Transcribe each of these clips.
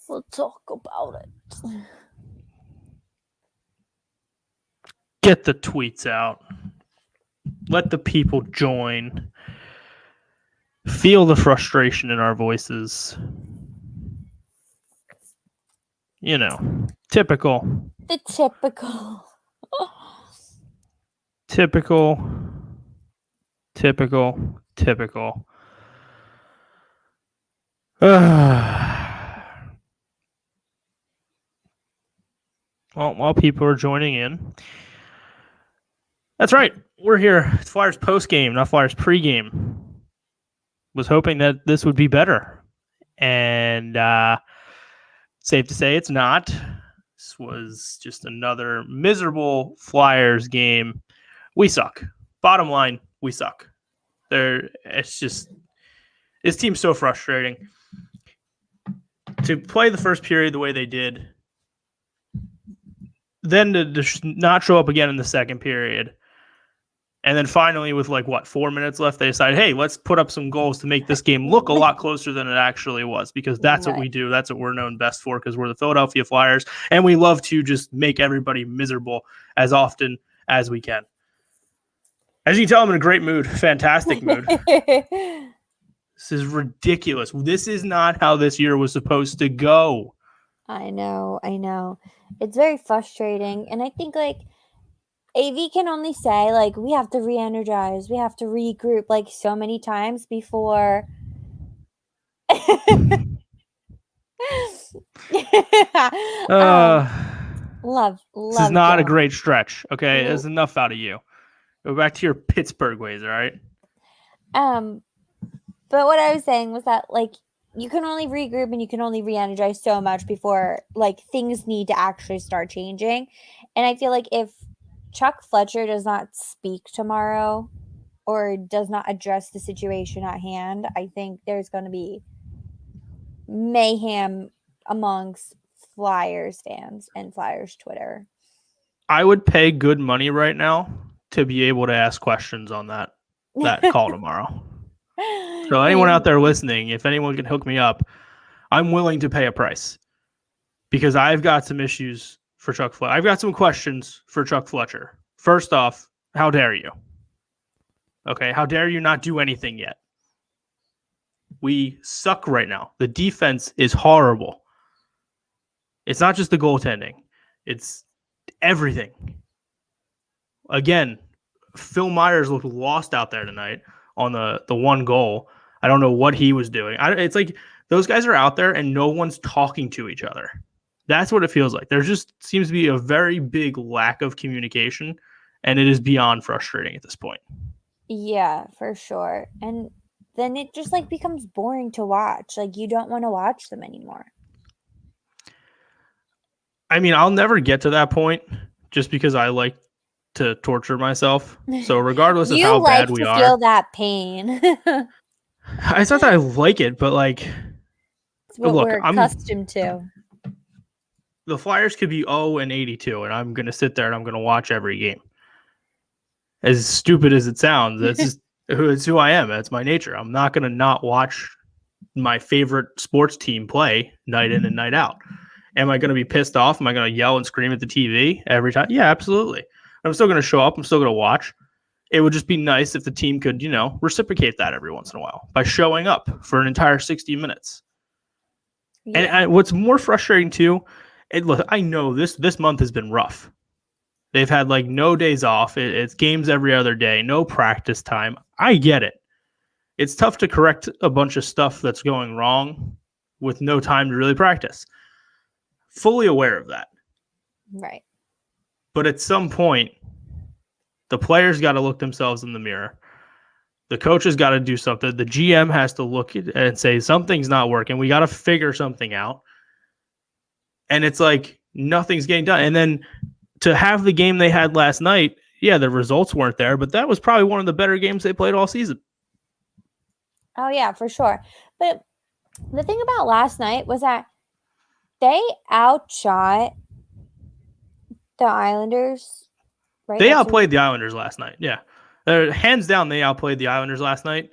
We'll talk about it. Get the tweets out. Let the people join. Feel the frustration in our voices. You know, typical. The typical. Typical. Well, while people are joining in, that's right. We're here. It's Flyers postgame, not Flyers pregame. Was hoping that this would be better, and safe to say it's not. This was just another miserable Flyers game. We suck. Bottom line, we suck. It's just this team's so frustrating. To play the first period the way they did, then to not show up again in the second period, and then finally with 4 minutes left, they decided, hey, let's put up some goals to make this game look a lot closer than it actually was, because that's what we do. That's what we're known best for, because we're the Philadelphia Flyers, and we love to just make everybody miserable as often as we can. As you can tell, I'm in a great mood, fantastic mood. This is ridiculous. This is not how this year was supposed to go. I know. It's very frustrating. And I think AV can only say we have to re-energize, we have to regroup so many times before. Love. This is not a great stretch. Okay, there's enough out of you. Go back to your Pittsburgh ways, all right? But what I was saying was that you can only regroup and you can only re-energize so much before things need to actually start changing. And I feel like if Chuck Fletcher does not speak tomorrow or does not address the situation at hand, I think there's going to be mayhem amongst Flyers fans and Flyers Twitter. I would pay good money right now to be able to ask questions on that call tomorrow. So anyone out there listening, if anyone can hook me up, I'm willing to pay a price, because I've got some issues for Chuck Fletcher. I've got some questions for Chuck Fletcher. First off, how dare you? Okay, how dare you not do anything yet? We suck right now. The defense is horrible. It's not just the goaltending. It's everything. Again, Phil Myers looked lost out there tonight on the one goal. I don't know what he was doing. It's like those guys are out there and no one's talking to each other. That's what it feels like. There just seems to be a very big lack of communication, and it is beyond frustrating at this point. Yeah, for sure. And then it just becomes boring to watch. You don't want to watch them anymore. I mean, I'll never get to that point just because I like to torture myself. So regardless of how bad we are, you feel that pain. It's not that I like it, but it's what we're accustomed to. The Flyers could be 0-82, and I'm going to sit there and I'm going to watch every game. As stupid as it sounds, it's who I am. That's my nature. I'm not going to not watch my favorite sports team play night in and night out. Am I going to be pissed off? Am I going to yell and scream at the TV every time? Yeah, absolutely. I'm still going to show up. I'm still going to watch. It would just be nice if the team could, reciprocate that every once in a while by showing up for an entire 60 minutes. Yeah. And what's more frustrating too, look, I know this month has been rough. They've had no days off. It's games every other day, no practice time. I get it. It's tough to correct a bunch of stuff that's going wrong with no time to really practice. Fully aware of that. Right. But at some point, the players got to look themselves in the mirror. The coach has got to do something. The GM has to look and say, something's not working. We got to figure something out. And it's nothing's getting done. And then to have the game they had last night, yeah, the results weren't there, but that was probably one of the better games they played all season. Oh, yeah, for sure. But the thing about last night was that they outshot the Islanders, right? They outplayed the Islanders last night, yeah. Hands down, they outplayed the Islanders last night,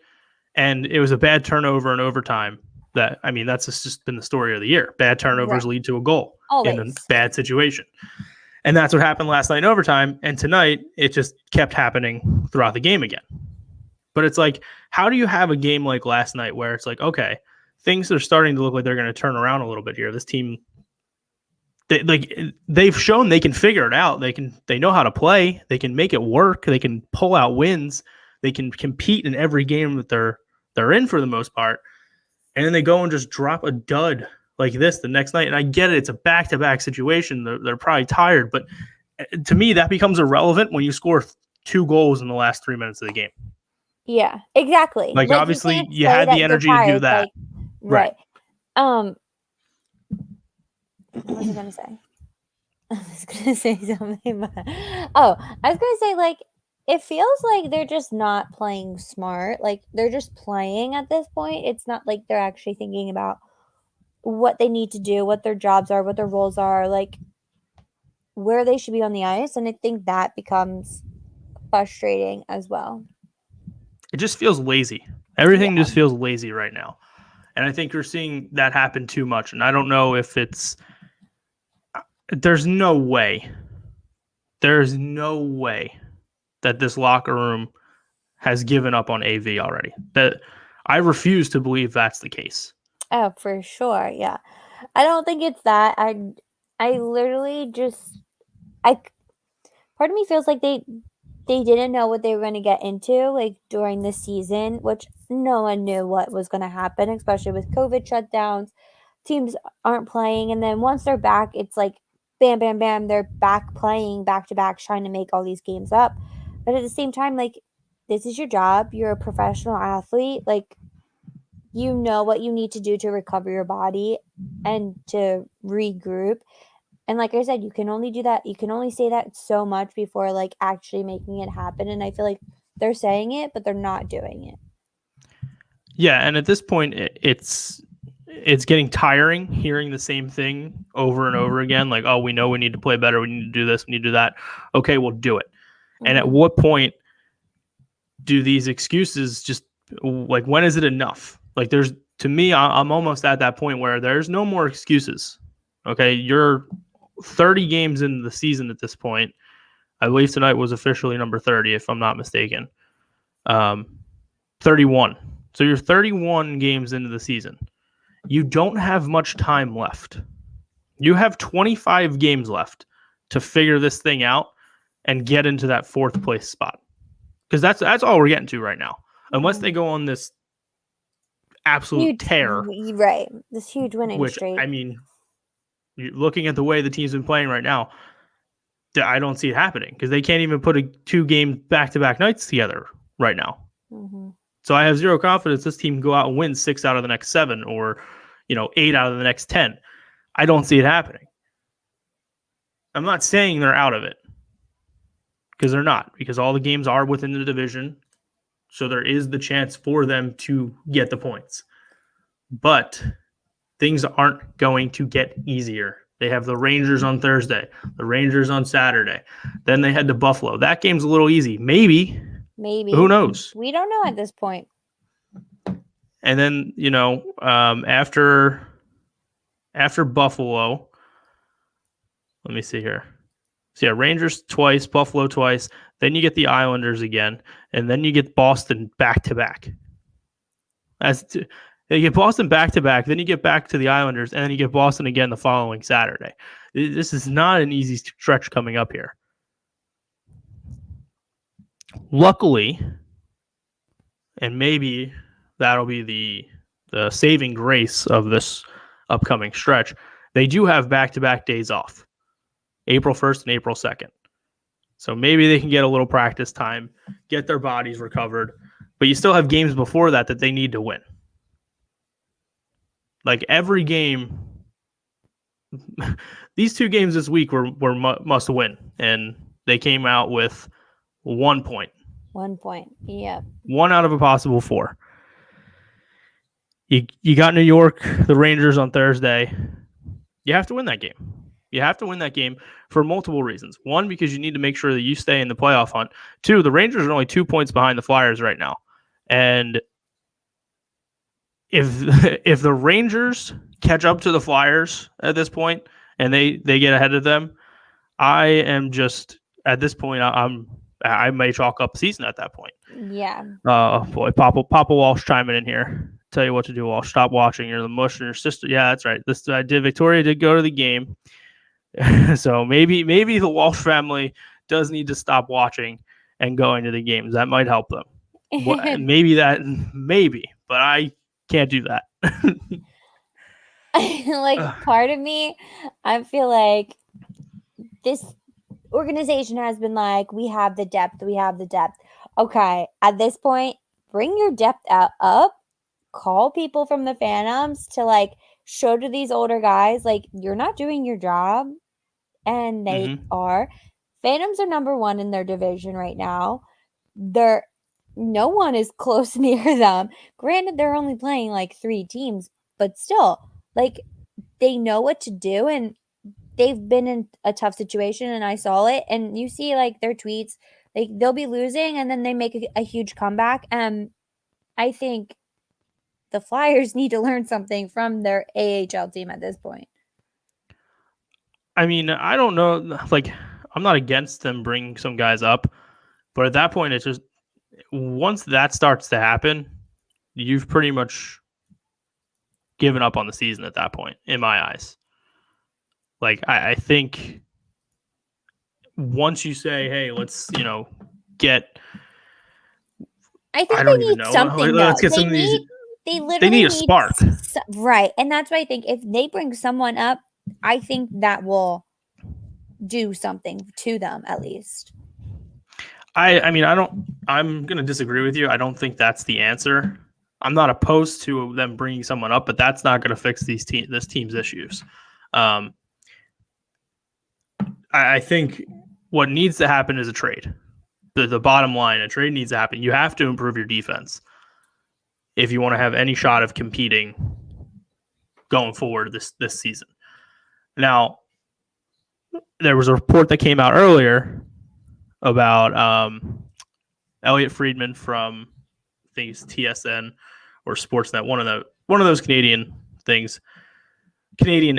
and it was a bad turnover in overtime. That's just been the story of the year. Bad turnovers lead to a goal in a bad situation. And that's what happened last night in overtime. And tonight, it just kept happening throughout the game again. But it's like, how do you have a game like last night where it's like, okay, things are starting to look like they're going to turn around a little bit here. This team, they've shown they can figure it out. They know how to play. They can make it work. They can pull out wins. They can compete in every game that they're in for the most part. And then they go and just drop a dud like this the next night. And I get it. It's a back-to-back situation. They're probably tired. But to me, that becomes irrelevant when you score 2 goals in the last 3 minutes of the game. Yeah, exactly. Like obviously, you had the energy to do that. Right. What was I going to say? I was going to say something. But... I was going to say, like, it feels like they're just not playing smart. Like, they're just playing at this point. It's not like they're actually thinking about what they need to do, what their jobs are, what their roles are, like, where they should be on the ice. And I think that becomes frustrating as well. It just feels lazy. Everything just feels lazy right now. And I think you're seeing that happen too much. And I don't know if there's no way that this locker room has given up on AV already. That I refuse to believe that's the case. Oh, for sure. Yeah. I don't think it's that. I literally just, part of me feels like they didn't know what they were going to get into, like, during the season, which no one knew what was going to happen, especially with COVID shutdowns. Teams aren't playing. And then once they're back, it's like, bam, bam, bam, they're back playing back-to-back, trying to make all these games up. But at the same time, like, this is your job. You're a professional athlete. Like, you know what you need to do to recover your body and to regroup. And like I said, you can only do that. You can only say that so much before, like, actually making it happen. And I feel like they're saying it, but they're not doing it. Yeah, and at this point, it's getting tiring hearing the same thing over and over again. Like, oh, we know we need to play better. We need to do this. We need to do that. Okay, we'll do it. Mm-hmm. And at what point do these excuses just, like, when is it enough? Like, to me, I'm almost at that point where there's no more excuses. Okay, you're 30 games into the season at this point. I believe tonight was officially number 30, if I'm not mistaken. 31. So you're 31 games into the season. You don't have much time left. You have 25 games left to figure this thing out and get into that 4th place spot. Because that's all we're getting to right now. Unless they go on this absolute tear. Right. This huge winning streak. I mean, looking at the way the team's been playing right now, I don't see it happening because they can't even put 2-game back-to-back nights together right now. Mm-hmm. So I have zero confidence this team can go out and win 6 out of the next 7 or, 8 out of the next 10. I don't see it happening. I'm not saying they're out of it because they're not, because all the games are within the division. So there is the chance for them to get the points. But things aren't going to get easier. They have the Rangers on Thursday, the Rangers on Saturday. Then they head to Buffalo. That game's a little easy. Maybe. Who knows? We don't know at this point. And then, after Buffalo, let me see here. So, yeah, Rangers twice, Buffalo twice. Then you get the Islanders again. And then you get Boston back-to-back. You get Boston back-to-back. Then you get back to the Islanders. And then you get Boston again the following Saturday. This is not an easy stretch coming up here. Luckily, and maybe that'll be the saving grace of this upcoming stretch, they do have back-to-back days off, April 1st and April 2nd. So maybe they can get a little practice time, get their bodies recovered, but you still have games before that they need to win. Like every game, these 2 games this week were must win, and they came out with 1 point. 1 point, yeah. 1 out of a possible 4. You got New York, the Rangers on Thursday. You have to win that game. You have to win that game for multiple reasons. 1, because you need to make sure that you stay in the playoff hunt. 2, the Rangers are only 2 points behind the Flyers right now. And if the Rangers catch up to the Flyers at this point and they get ahead of them, I am just at this point I may chalk up the season at that point. Yeah. Boy, Papa Walsh chiming in here. Tell you what to do, Walsh. Stop watching. You're the mush and your sister. Yeah, that's right. Victoria did go to the game. So maybe the Walsh family does need to stop watching and going to the games. That might help them. Maybe, but I can't do that. Like, part of me, I feel like this organization has been like, we have the depth. Okay, at this point, bring your depth up. Call people from the Phantoms to like show to these older guys like you're not doing your job, and they are. Phantoms are number 1 in their division right now. No one is close near them. Granted, they're only playing like 3 teams, but still, like, they know what to do, and they've been in a tough situation, and I saw it. And you see like their tweets, like they'll be losing and then they make a huge comeback. And I think the Flyers need to learn something from their AHL team at this point. I mean, I don't know. Like, I'm not against them bringing some guys up, but at that point, it's just once that starts to happen, you've pretty much given up on the season at that point, in my eyes. Like, I think once you say, hey, let's, get. I think they need something. Let's get some of these. They literally they need a spark. Right. And that's why I think if they bring someone up, I think that will do something to them at least. I'm going to disagree with you. I don't think that's the answer. I'm not opposed to them bringing someone up, but that's not going to fix this team's issues. I think what needs to happen is a trade. The bottom line, a trade needs to happen. You have to improve your defense if you want to have any shot of competing going forward this season. Now, there was a report that came out earlier about Elliot Friedman from, I think it's TSN or Sportsnet, one of those Canadian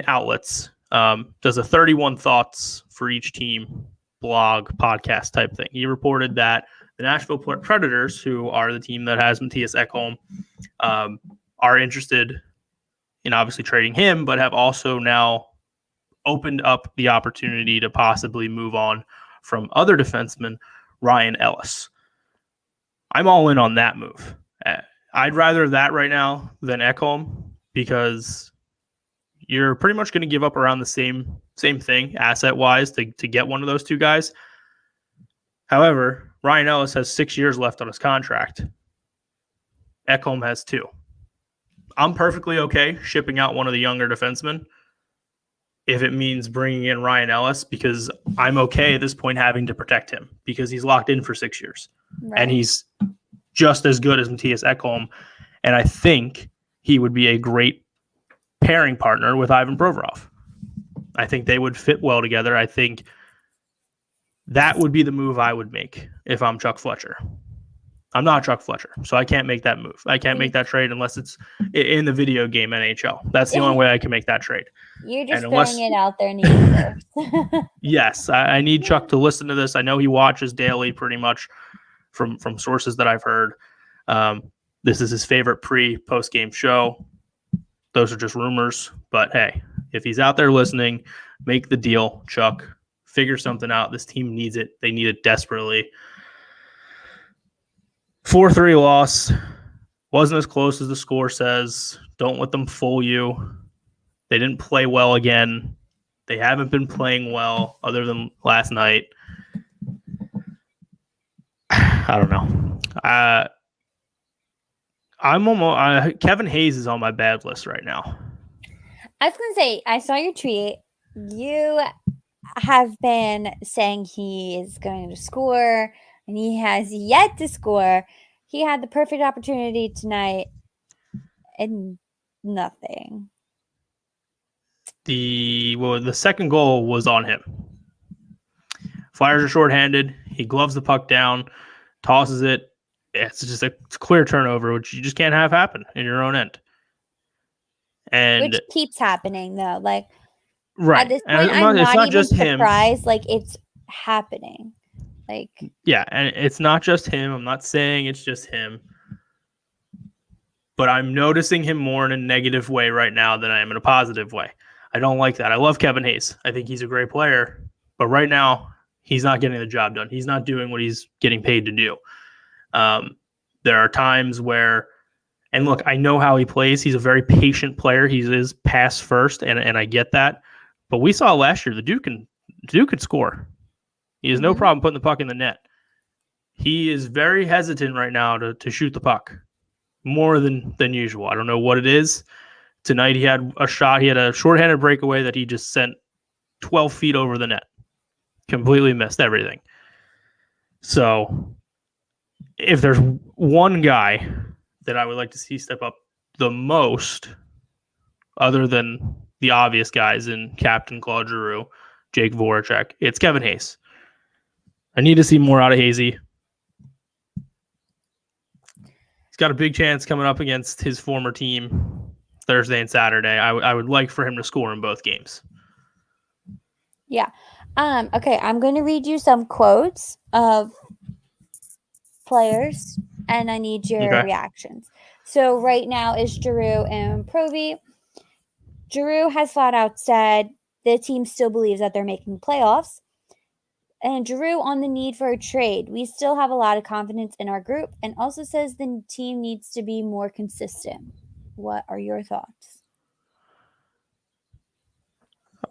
outlets, does a 31 thoughts for each team blog podcast type thing. He reported that the Nashville Predators, who are the team that has Mattias Ekholm, are interested in obviously trading him, but have also now opened up the opportunity to possibly move on from other defenseman Ryan Ellis. I'm all in on that move. I'd rather that right now than Ekholm, because you're pretty much going to give up around the same thing asset-wise to get one of those two guys. However, Ryan Ellis has 6 years left on his contract. Ekholm has 2. I'm perfectly okay shipping out one of the younger defensemen if it means bringing in Ryan Ellis, because I'm okay at this point having to protect him because he's locked in for 6 years. Right. And he's just as good as Mattias Ekholm. And I think he would be a great pairing partner with Ivan Provorov. I think they would fit well together. I think that would be the move I would make if I'm Chuck Fletcher. I'm not Chuck Fletcher, so I can't make that move. I can't make that trade unless it's in the video game NHL. That's the only way I can make that trade. You're just throwing it out there in the universe. Yes, I need Chuck to listen to this. I know he watches daily pretty much from sources that I've heard. This is his favorite post-game show. Those are just rumors. But, hey, if he's out there listening, make the deal, Chuck. Figure something out. This team needs it. They need it desperately. 4-3 loss. Wasn't as close as the score says. Don't let them fool you. They didn't play well again. They haven't been playing well other than last night. I don't know. I'm almost Kevin Hayes is on my bad list right now. I was gonna say, I saw your tweet. You have been saying he is going to score, and he has yet to score. He had the perfect opportunity tonight, and nothing. The second goal was on him. Flyers are shorthanded. He gloves the puck down, tosses it. It's just a clear turnover, which you just can't have happen in your own end. And which keeps happening though. Like right. at this And point, I'm it's not not even just him. surprised. Like it's happening. Like Yeah, and it's not just him. I'm not saying it's just him. But I'm noticing him more in a negative way right now than I am in a positive way. I don't like that. I love Kevin Hayes. I think he's a great player. But right now, he's not getting the job done. He's not doing what he's getting paid to do. There are times where, and look, I know how he plays. He's a very patient player. He is pass first, and I get that. But we saw last year the dude can score. He has no problem putting the puck in the net. He is very hesitant right now to shoot the puck more than usual. I don't know what it is. Tonight he had a shot. He had a shorthanded breakaway that he just sent 12 feet over the net. Completely missed everything. So if there's one guy that I would like to see step up the most, other than the obvious guys in Captain Claude Giroux, Jake Voracek, it's Kevin Hayes. I need to see more out of Hazy. He's got a big chance coming up against his former team Thursday and Saturday. I would like for him to score in both games. yeah. Okay, I'm going to read you some quotes of players, and I need your reactions. So right now is Giroux and Provy. Giroux has flat out said the team still believes that they're making playoffs. And Giroux on the need for a trade. We still have a lot of confidence in our group, and also says the team needs to be more consistent. What are your thoughts?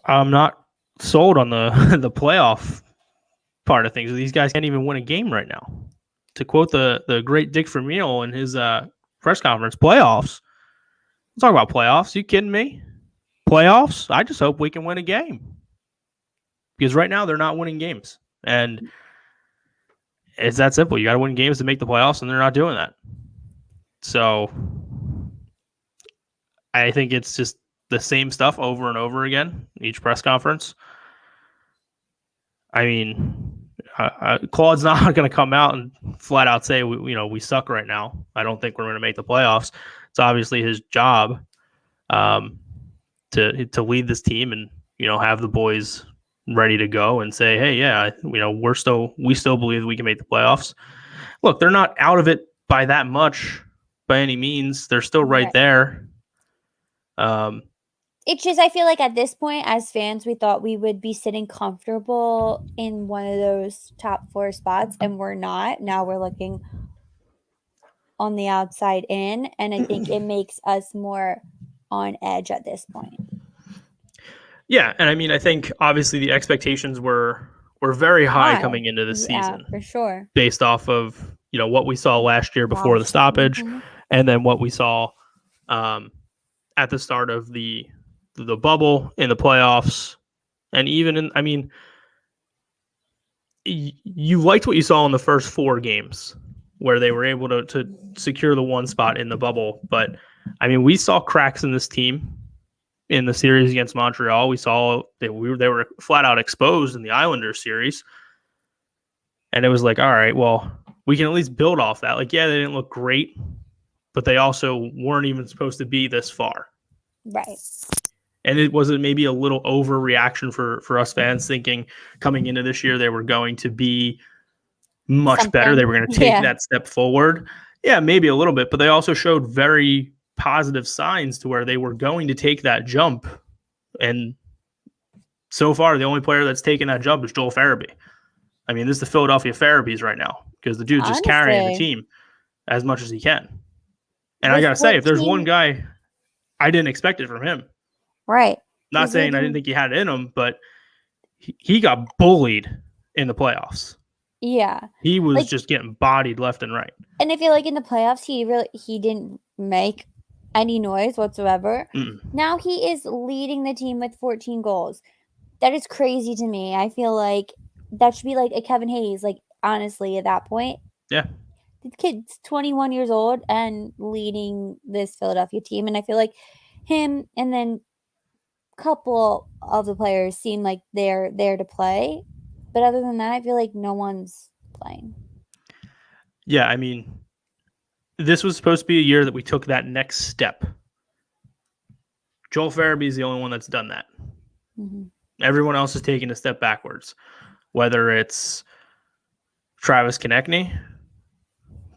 I'm not sold on the playoff part of things. These guys can't even win a game right now. To quote the great Dick Vermeil in his press conference, playoffs. We'll talk about playoffs. You kidding me? Playoffs? I just hope we can win a game. Because right now they're not winning games. And it's that simple. You got to win games to make the playoffs, and they're not doing that. So I think it's just the same stuff over and over again, each press conference. I mean, Claude's not going to come out and flat out say, we suck right now. I don't think we're going to make the playoffs. It's obviously his job to lead this team and, have the boys ready to go and say, hey, yeah, we still believe we can make the playoffs. Look, they're not out of it by that much by any means. They're still right there. It's just, I feel like at this point, as fans, we thought we would be sitting comfortable in one of those top 4 spots, and we're not. Now we're looking on the outside in, and I think it makes us more on edge at this point. Yeah, and I mean, I think obviously the expectations were very high coming into the season. For sure. Based off of, what we saw last year before the stoppage, and then what we saw at the start of the bubble, in the playoffs, and even you liked what you saw in the first 4 games where they were able to secure the 1 spot in the bubble. But I mean, we saw cracks in this team in the series against Montreal. We saw they were flat out exposed in the Islanders series. And it was like, all right, well, we can at least build off that. Like, yeah, they didn't look great, but they also weren't even supposed to be this far. Right. And it was maybe a little overreaction for us fans, thinking coming into this year they were going to be much better. They were going to take that step forward. Yeah, maybe a little bit, but they also showed very positive signs to where they were going to take that jump. And so far, the only player that's taken that jump is Joel Farabee. I mean, this is the Philadelphia Farabees right now, because the dude's just carrying the team as much as he can. And I got to say, if there's one guy, I didn't expect it from him. Right. Not saying I didn't think he had it in him, but he got bullied in the playoffs. Yeah. He was just getting bodied left and right. And I feel like in the playoffs, he didn't make any noise whatsoever. Now he is leading the team with 14 goals. That is crazy to me. I feel like that should be like a Kevin Hayes, like, honestly, at that point. Yeah. The kid's 21 years old and leading this Philadelphia team. And I feel like him and then a couple of the players seem like they're there to play. But other than that, I feel like no one's playing. Yeah, I mean, this was supposed to be a year that we took that next step. Joel Farabee is the only one that's done that. Mm-hmm. Everyone else is taking a step backwards, whether it's Travis Konechny,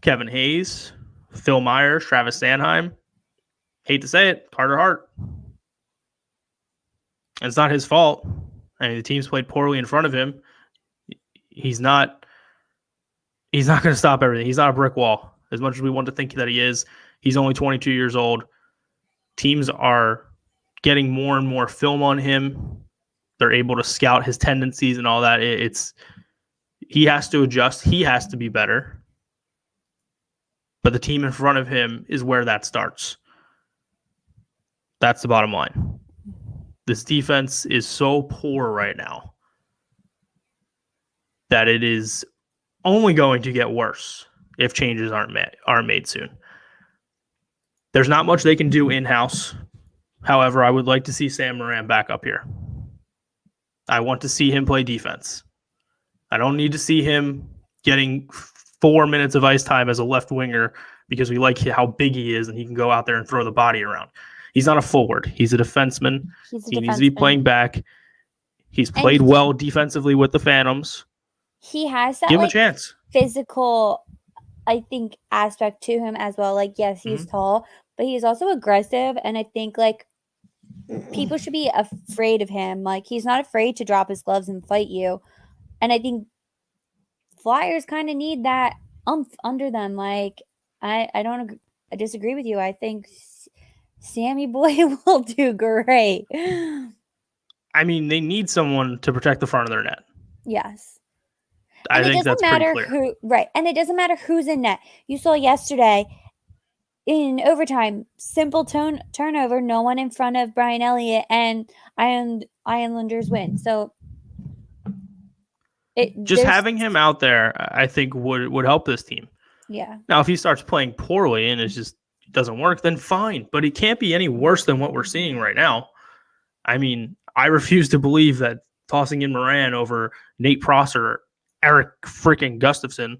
Kevin Hayes, Phil Myers, Travis Sanheim. Hate to say it, Carter Hart. It's not his fault. I mean, the team's played poorly in front of him. He's not going to stop everything. He's not a brick wall. As much as we want to think that he is, he's only 22 years old. Teams are getting more and more film on him. They're able to scout his tendencies and all that. He has to adjust. He has to be better. But the team in front of him is where that starts. That's the bottom line. This defense is so poor right now that it is only going to get worse if changes aren't made soon. There's not much they can do in-house. However, I would like to see Sam Moran back up here. I want to see him play defense. I don't need to see him getting 4 minutes of ice time as a left winger because we like how big he is and he can go out there and throw the body around. He's not a forward. He's a defenseman. He needs to be playing back. He's played well defensively with the Phantoms. He has that Give him a chance. Physical, I think, aspect to him as well. Like, yes, he's tall, but he's also aggressive. And I think, like, people should be afraid of him. Like, he's not afraid to drop his gloves and fight you. And I think Flyers kind of need that under them. Like, I disagree with you. I think Sammy Boy will do great. I mean, they need someone to protect the front of their net. Yes. I think that's pretty clear. Right. And it doesn't matter who's in net. You saw yesterday in overtime, simple turnover, no one in front of Brian Elliott, and Islanders win. So having him out there, I think would help this team. Yeah. Now, if he starts playing poorly and it just doesn't work, then fine. But it can't be any worse than what we're seeing right now. I mean, I refuse to believe that tossing in Moran over Nate Prosser, Eric freaking Gustafsson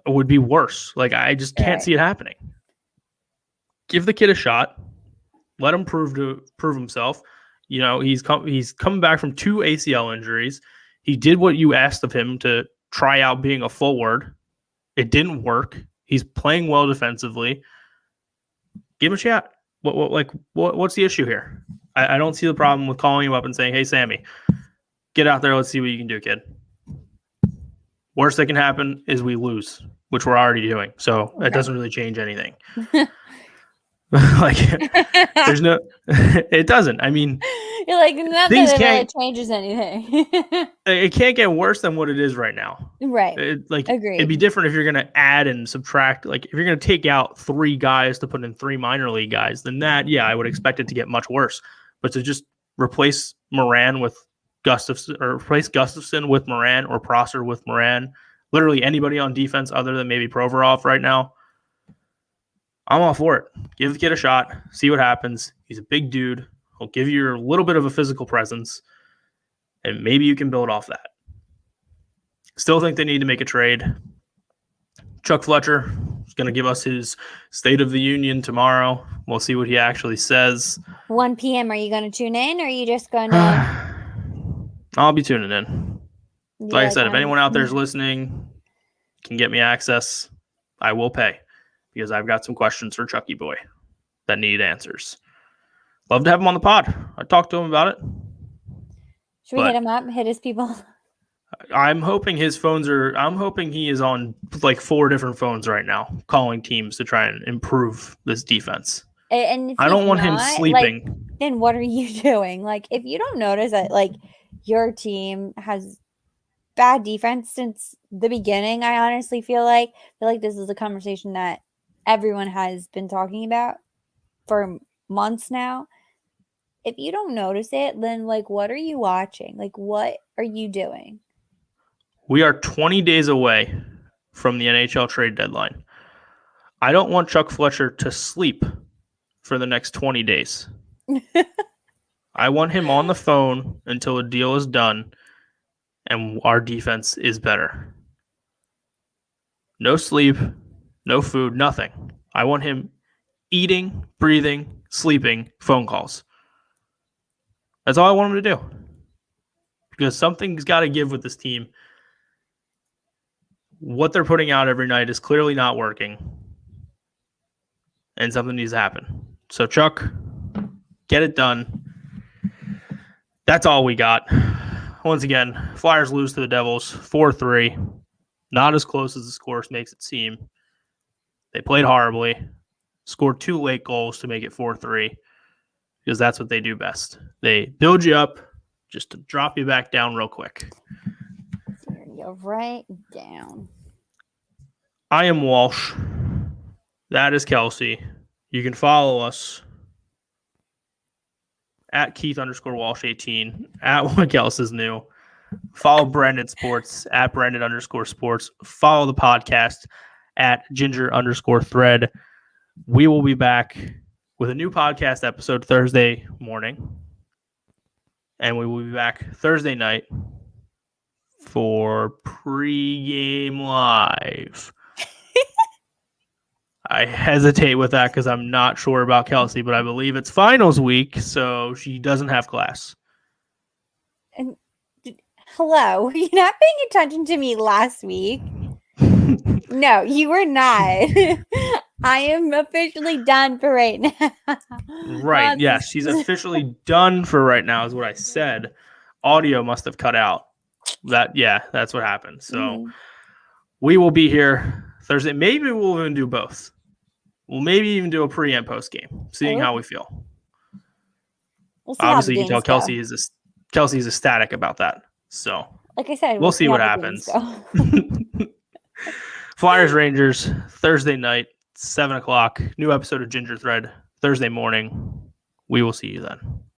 would be worse. Like, I just can't see it happening. Give the kid a shot. Let him prove himself. You know, he's coming back from 2 ACL injuries. He did what you asked of him to try out being a forward. It didn't work. He's playing well defensively. Give him a shot. What's the issue here? I don't see the problem with calling him up and saying, "Hey, Sammy, get out there. Let's see what you can do, kid." Worst that can happen is we lose, which we're already doing. So it doesn't really change anything. Like, there's no, it doesn't. I mean, you're like, nothing that really changes anything. It can't get worse than what it is right now. Right. Agreed. It'd be different if you're going to add and subtract. Like, if you're going to take out 3 guys to put in 3 minor league guys, then that, yeah, I would expect it to get much worse. But to just replace Moran with Gustafsson, or replace Gustafsson with Moran, or Prosser with Moran, literally anybody on defense other than maybe Provorov right now, I'm all for it. Give the kid a shot. See what happens. He's a big dude. He'll give you a little bit of a physical presence, and maybe you can build off that. Still think they need to make a trade. Chuck Fletcher is going to give us his State of the Union tomorrow. We'll see what he actually says. 1 p.m. Are you going to tune in, or are you just going to? I'll be tuning in. Like I said, if anyone out there is listening, can get me access, I will pay. Because I've got some questions for Chucky Boy that need answers. Love to have him on the pod. I talked to him about it. Should we hit him up? Hit his people? I'm hoping I'm hoping he is on like 4 different phones right now, calling teams to try and improve this defense. And if I don't want him sleeping. Like, then what are you doing? Like, if you don't notice that, like, your team has bad defense since the beginning, I honestly feel like this is a conversation that everyone has been talking about for months now. If you don't notice it, then, like, what are you watching? Like, what are you doing? We are 20 days away from the NHL trade deadline. I don't want Chuck Fletcher to sleep for the next 20 days. I want him on the phone until a deal is done and our defense is better. No sleep, no food, nothing. I want him eating, breathing, sleeping phone calls. That's all I want him to do. Because something's got to give with this team. What they're putting out every night is clearly not working. And something needs to happen. So, Chuck, get it done. That's all we got. Once again, Flyers lose to the Devils 4-3. Not as close as the score makes it seem. They played horribly. Scored 2 late goals to make it 4-3. Because that's what they do best. They build you up just to drop you back down real quick. There you go, right down. I am Walsh. That is Kelsey. You can follow us at Keith_Walsh18, at What Else Is New. Follow Brendan Sports at Brendan_Sports. Follow the podcast at Ginger_Thread. We will be back with a new podcast episode Thursday morning. And we will be back Thursday night for pregame live. I hesitate with that because I'm not sure about Kelsey, but I believe it's finals week, so she doesn't have class. And hello, were you not paying attention to me last week? No, you were not. I am officially done for right now. Right, yes, she's officially done for right now is what I said. Audio must have cut out. That's what happened. So we will be here Thursday. Maybe we'll even do both. We'll maybe even do a pre and post game, seeing how we feel. We'll see. Obviously, you can tell Kelsey's ecstatic about that. So, like I said, we'll see what happens. Flyers Rangers Thursday night, 7:00. New episode of Ginger Thread Thursday morning. We will see you then.